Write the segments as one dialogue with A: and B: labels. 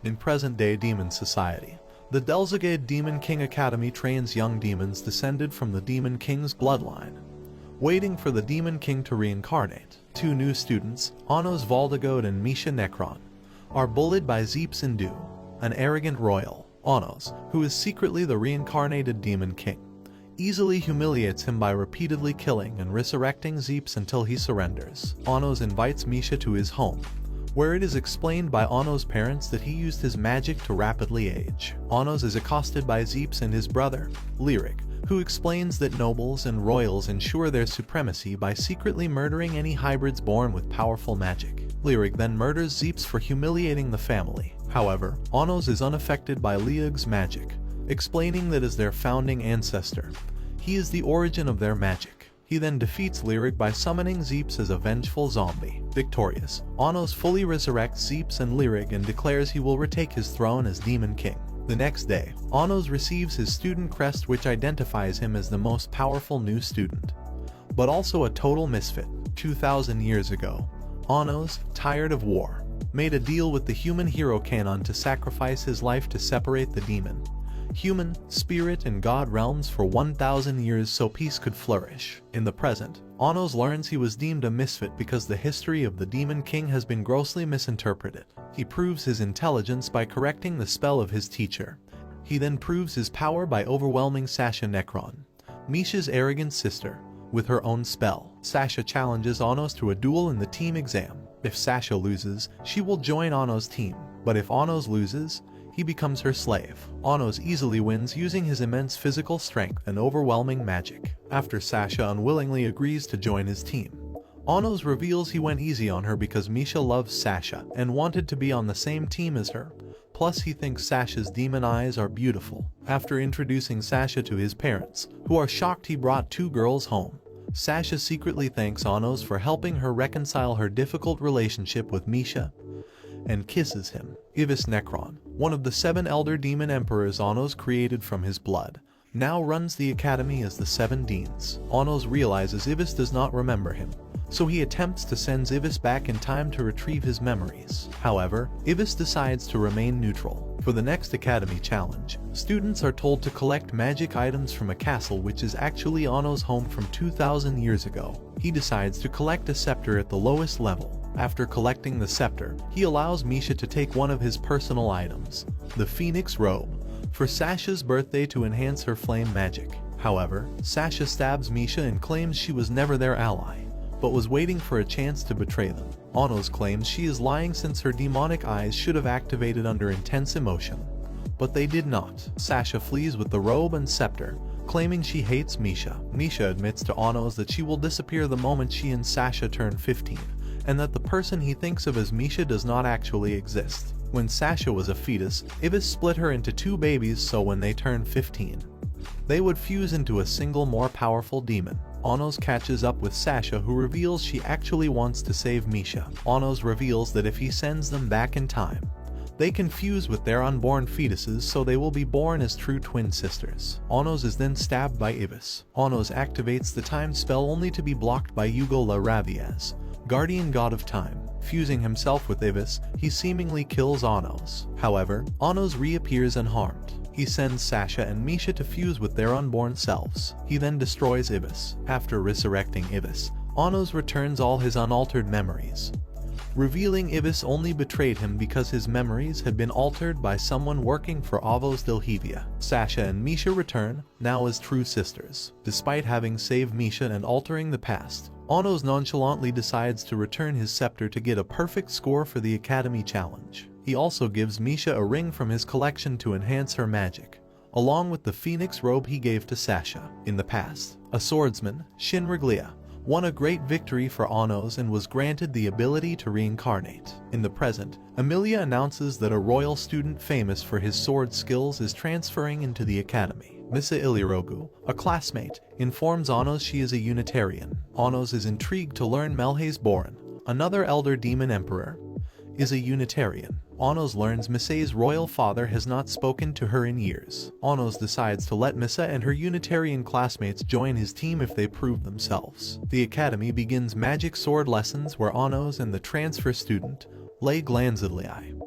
A: In present-day demon society, the Delzagade Demon King Academy trains young demons descended from the Demon King's bloodline. Waiting for the Demon King to reincarnate, two new students, Anos Voldegode and Misha Necron, are bullied by Zeeps Indu, an arrogant royal. Anos, who is secretly the reincarnated Demon King, easily humiliates him by repeatedly killing and resurrecting Zeeps until he surrenders. Anos invites Misha to his home, where it is explained by Anos' parents that he used his magic to rapidly age. Anos is accosted by Zeeps and his brother, Lyric, who explains that nobles and royals ensure their supremacy by secretly murdering any hybrids born with powerful magic. Lyric then murders Zeeps for humiliating the family. However, Anos is unaffected by Lyriac's magic, explaining that as their founding ancestor, he is the origin of their magic. He then defeats Lyric by summoning Zeeps as a vengeful zombie. Victorious, Anos fully resurrects Zeeps and Lyric and declares he will retake his throne as Demon King. The next day, Anos receives his student crest, which identifies him as the most powerful new student, but also a total misfit. 2,000 years ago, Anos, tired of war, made a deal with the human hero Canon to sacrifice his life to separate the demon, human, spirit and god realms for 1,000 years so peace could flourish. In the present, Anos learns he was deemed a misfit because the history of the Demon King has been grossly misinterpreted. He proves his intelligence by correcting the spell of his teacher. He then proves his power by overwhelming Sasha Necron, Misha's arrogant sister, with her own spell. Sasha challenges Anos to a duel in the team exam. If Sasha loses, she will join Anos' team, but if Anos loses, he becomes her slave. Anos easily wins using his immense physical strength and overwhelming magic. After Sasha unwillingly agrees to join his team, Anos reveals he went easy on her because Misha loves Sasha and wanted to be on the same team as her. Plus, he thinks Sasha's demon eyes are beautiful. After introducing Sasha to his parents, who are shocked he brought two girls home, Sasha secretly thanks Anos for helping her reconcile her difficult relationship with Misha and kisses him. Ivis Necron, one of the 7 elder demon emperors Anos created from his blood, now runs the academy as the 7 Deans. Anos realizes Ivis does not remember him, so he attempts to send Ivis back in time to retrieve his memories. However, Ivis decides to remain neutral. For the next academy challenge, students are told to collect magic items from a castle which is actually Anos' home from 2,000 years ago. He decides to collect a scepter at the lowest level. After collecting the scepter, he allows Misha to take one of his personal items, the Phoenix Robe, for Sasha's birthday to enhance her flame magic. However, Sasha stabs Misha and claims she was never their ally, but was waiting for a chance to betray them. Anos claims she is lying since her demonic eyes should have activated under intense emotion, but they did not. Sasha flees with the robe and scepter, claiming she hates Misha. Misha admits to Anos that she will disappear the moment she and Sasha turn 15, and that the person he thinks of as Misha does not actually exist. When Sasha was a fetus, Ivis split her into 2 babies so when they turn 15, they would fuse into a single more powerful demon. Anos catches up with Sasha, who reveals she actually wants to save Misha. Anos reveals that if he sends them back in time, they can fuse with their unborn fetuses so they will be born as true twin sisters. Anos is then stabbed by Ivis. Anos activates the time spell only to be blocked by Hugo La Raviez, guardian god of time. Fusing himself with Ivis, he seemingly kills Anos. However, Anos reappears unharmed. He sends Sasha and Misha to fuse with their unborn selves. He then destroys Ivis. After resurrecting Ivis, Anos returns all his unaltered memories, revealing Ivis only betrayed him because his memories had been altered by someone working for Avos Delhevia. Sasha and Misha return, now as true sisters. Despite having saved Misha and altering the past, Anos nonchalantly decides to return his scepter to get a perfect score for the Academy Challenge. He also gives Misha a ring from his collection to enhance her magic, along with the Phoenix Robe he gave to Sasha. In the past, a swordsman, Shin Reglia, won a great victory for Anos and was granted the ability to reincarnate. In the present, Amelia announces that a royal student famous for his sword skills is transferring into the academy. Missa Ilirogu, a classmate, informs Anos she is a Unitarian. Anos is intrigued to learn Melhaze Boran, another elder demon emperor, is a Unitarian. Anos learns Missa's royal father has not spoken to her in years. Anos decides to let Missa and her Unitarian classmates join his team if they prove themselves. The academy begins magic sword lessons where Anos and the transfer student, Lei Glanzidlii,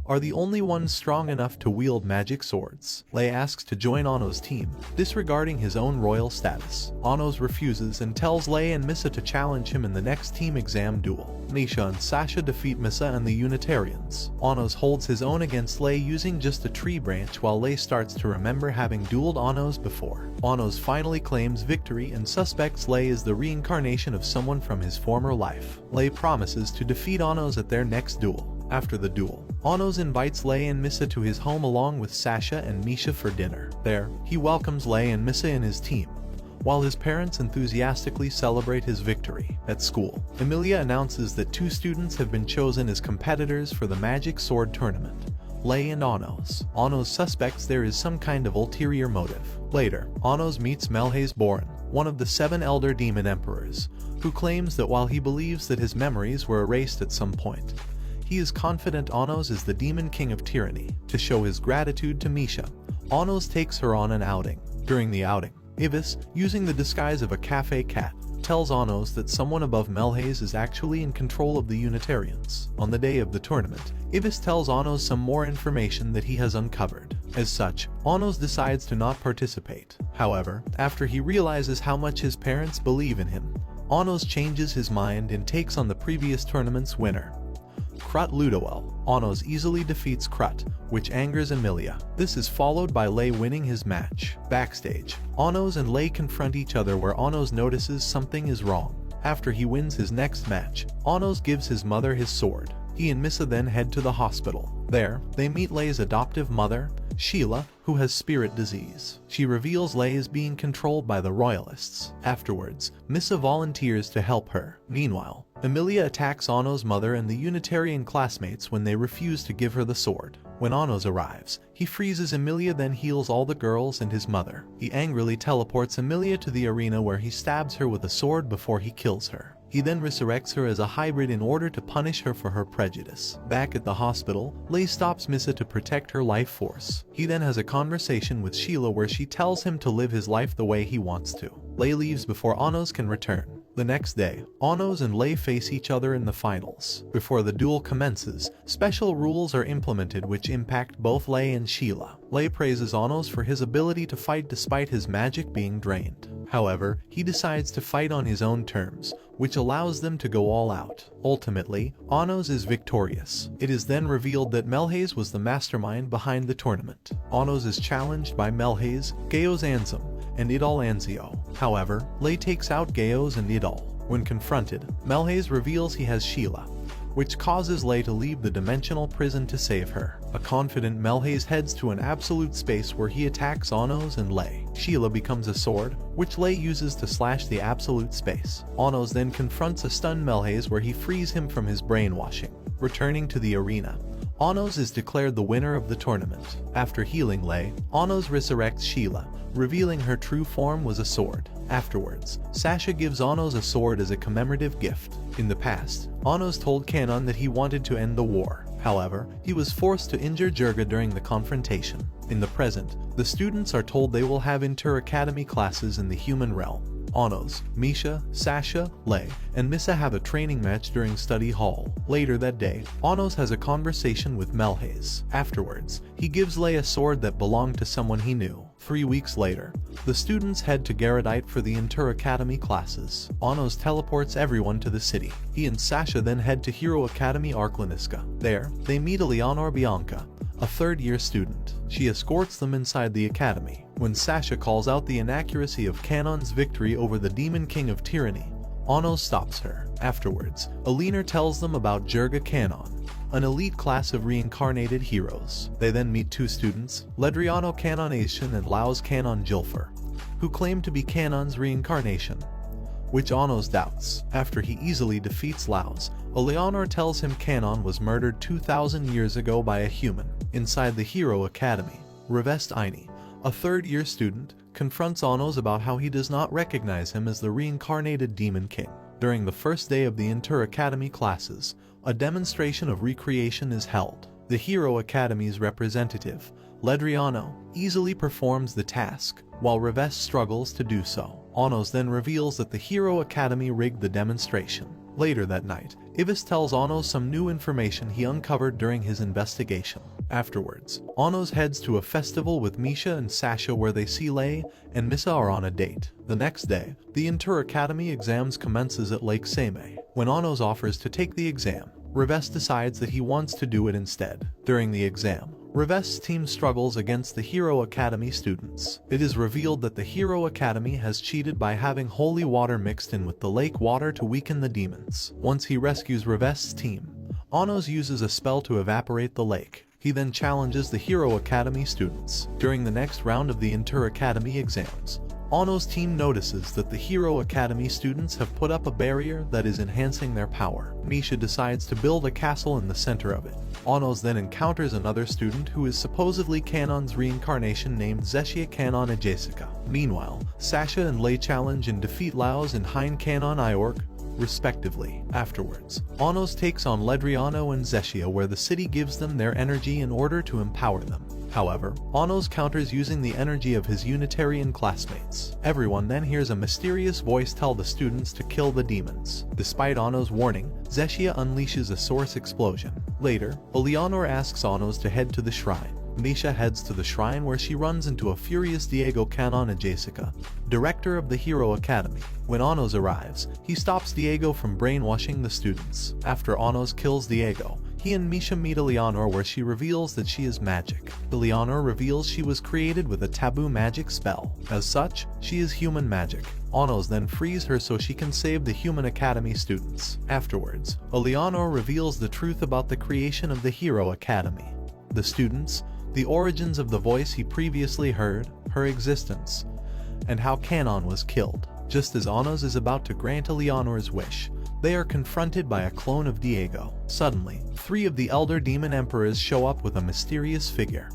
A: are the only ones strong enough to wield magic swords. Lei asks to join Anno's team, disregarding his own royal status. Anno refuses and tells Lei and Misa to challenge him in the next team exam duel. Misha and Sasha defeat Misa and the Unitarians. Anno holds his own against Lei using just a tree branch, while Lei starts to remember having dueled Anno before. Anno finally claims victory and suspects Lei is the reincarnation of someone from his former life. Lei promises to defeat Anno at their next duel. After the duel, Anno invites Lei and Misa to his home along with Sasha and Misha for dinner. There, he welcomes Lei and Misa in his team, while his parents enthusiastically celebrate his victory. At school, Emilia announces that 2 students have been chosen as competitors for the Magic Sword Tournament, Lei and Anno. Anno suspects there is some kind of ulterior motive. Later, Anno meets Melhaze Boran, one of the 7 elder demon emperors, who claims that while he believes that his memories were erased at some point, he is confident Anno is the demon king of tyranny. To show his gratitude to Misha, Anno takes her on an outing. During the outing, Ibis, using the disguise of a cafe cat, tells Anno that someone above Melhaze is actually in control of the Unitarians. On the day of the tournament, Ibis tells Anno some more information that he has uncovered. As such, Anno decides to not participate. However, after he realizes how much his parents believe in him, Anno changes his mind and takes on the previous tournament's winner, Krut Ludowel. Anno easily defeats Krut, which angers Emilia. This is followed by Lei winning his match. Backstage, Anno and Lei confront each other, where Anno notices something is wrong. After he wins his next match, Anno gives his mother his sword. He and Misa then head to the hospital. There, they meet Lei's adoptive mother, Sheila, who has spirit disease. She reveals Lei is being controlled by the royalists. Afterwards, Misa volunteers to help her. Meanwhile, Emilia attacks Anno's mother and the Unitarian classmates when they refuse to give her the sword. When Anno arrives, he freezes Emilia, then heals all the girls and his mother. He angrily teleports Emilia to the arena, where he stabs her with a sword before he kills her. He then resurrects her as a hybrid in order to punish her for her prejudice. Back at the hospital, Lei stops Misa to protect her life force. He then has a conversation with Sheila where she tells him to live his life the way he wants to. Lei leaves before Anno can return. The next day, Anno and Lei face each other in the finals. Before the duel commences, special rules are implemented which impact both Lei and Sheila. Lei praises Anno for his ability to fight despite his magic being drained. However, he decides to fight on his own terms, which allows them to go all out. Ultimately, Anno is victorious. It is then revealed that Melhaze was the mastermind behind the tournament. Anno is challenged by Melhaze, Gaeos Ansem, and Idol Anzio. However, Lei takes out Gaeos and Idol. When confronted, Melhaze reveals he has Sheila, which causes Lei to leave the dimensional prison to save her. A confident Melhaze heads to an absolute space where he attacks Anno and Lei. Sheila becomes a sword, which Lei uses to slash the absolute space. Anno then confronts a stunned Melhaze where he frees him from his brainwashing. Returning to the arena, Anno is declared the winner of the tournament. After healing Lei, Anno resurrects Sheila, revealing her true form was a sword. Afterwards, Sasha gives Anno a sword as a commemorative gift. In the past, Anno told Canon that he wanted to end the war. However, he was forced to injure Jurga during the confrontation. In the present, the students are told they will have inter-academy classes in the human realm. Anno, Misha, Sasha, Lei, and Misa have a training match during study hall. Later that day, Anno has a conversation with Melhaze. Afterwards, he gives Lei a sword that belonged to someone he knew. 3 weeks later, the students head to Garadite for the inter-academy classes. Anno teleports everyone to the city. He and Sasha then head to Hero Academy Arklaniska. There, they meet Eleonor Bianca, a third-year student. She escorts them inside the academy. When Sasha calls out the inaccuracy of Canon's victory over the Demon King of Tyranny, Anno stops her. Afterwards, Eleanor tells them about Jurga Canon, an elite class of reincarnated heroes. They then meet 2 students, Ledriano Canonation and Laos Canon Jilfer, who claim to be Canon's reincarnation, which Anno doubts. After he easily defeats Laos, Eleanor tells him Canon was murdered 2,000 years ago by a human. Inside the Hero Academy, Revest Aini, a third-year student, confronts Anno about how he does not recognize him as the reincarnated Demon King. During the first day of the inter-academy classes, a demonstration of recreation is held. The Hero Academy's representative, Ledriano, easily performs the task, while Revest struggles to do so. Anno then reveals that the Hero Academy rigged the demonstration. Later that night, Ivis tells Onos some new information he uncovered during his investigation. Afterwards, Onos heads to a festival with Misha and Sasha where they see Lei and Missa are on a date. The next day, the Inter Academy exams commences at Lake Same. When Onos offers to take the exam, Reves decides that he wants to do it instead. During the exam, Reves' team struggles against the Hero Academy students. It is revealed that the Hero Academy has cheated by having holy water mixed in with the lake water to weaken the demons. Once he rescues Reves' team, Onos uses a spell to evaporate the lake. He then challenges the Hero Academy students. During the next round of the Inter Academy exams, Onos' team notices that the Hero Academy students have put up a barrier that is enhancing their power. Misha decides to build a castle in the center of it. Onos then encounters another student who is supposedly Canon's reincarnation named Zeshia Canon Ajasica. Meanwhile, Sasha and Lei challenge and defeat Laos and Hein Canon Iork, respectively. Afterwards, Onos takes on Ledriano and Zeshia where the city gives them their energy in order to empower them. However, Onos counters using the energy of his Unitarian classmates. Everyone then hears a mysterious voice tell the students to kill the demons. Despite Onos' warning, Zeshia unleashes a source explosion. Later, Eleanor asks Onos to head to the shrine. Misha heads to the shrine where she runs into a furious Diego Canon Ajasica, director of the Hero Academy. When Onos arrives, he stops Diego from brainwashing the students. After Onos kills Diego, he and Misha meet Eleanor where she reveals that she is magic. Eleanor reveals she was created with a taboo magic spell. As such, she is human magic. Onos then frees her so she can save the Human Academy students. Afterwards, Eleanor reveals the truth about the creation of the Hero Academy. The students, the origins of the voice he previously heard, her existence, and how Canon was killed. Just as Onos is about to grant Eleanor's wish, they are confronted by a clone of Diego. Suddenly, 3 of the Elder Demon Emperors show up with a mysterious figure,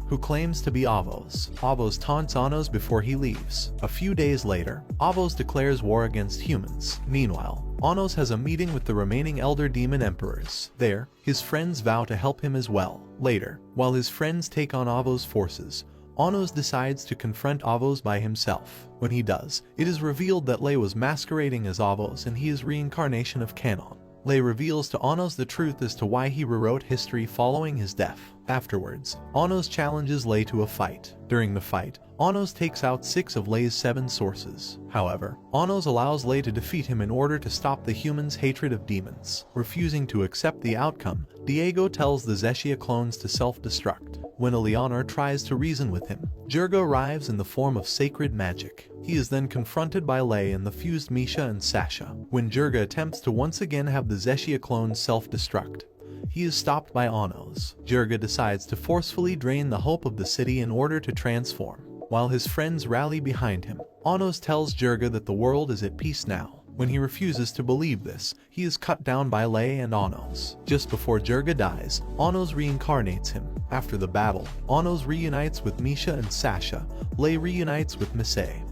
A: who claims to be Avos. Avos taunts Onos before he leaves. A few days later, Avos declares war against humans. Meanwhile, Onos has a meeting with the remaining Elder Demon Emperors. There, his friends vow to help him as well. Later, while his friends take on Avos' forces, Onos decides to confront Avos by himself. When he does, it is revealed that Lei was masquerading as Avos and he is reincarnation of Canon. Lei reveals to Onos the truth as to why he rewrote history following his death. Afterwards, Onos challenges Lei to a fight. During the fight, Onos takes out 6 of Lei's 7 sources. However, Onos allows Lei to defeat him in order to stop the humans' hatred of demons. Refusing to accept the outcome, Diego tells the Zeshia clones to self-destruct. When Eleanor tries to reason with him, Jurga arrives in the form of sacred magic. He is then confronted by Lei and the fused Misha and Sasha. When Jurga attempts to once again have the Zeshia clones self-destruct, he is stopped by Onos. Jurga decides to forcefully drain the hope of the city in order to transform. While his friends rally behind him, Onos tells Jurga that the world is at peace now. When he refuses to believe this, he is cut down by Lei and Onos. Just before Jurga dies, Onos reincarnates him. After the battle, Onos reunites with Misha and Sasha, Lei reunites with Misse,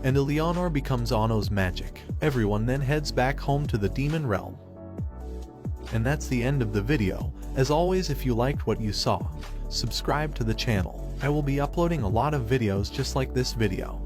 A: and Eleanor becomes Onos' magic. Everyone then heads back home to the demon realm. And that's the end of the video. As always, if you liked what you saw, subscribe to the channel. I will be uploading a lot of videos just like this video.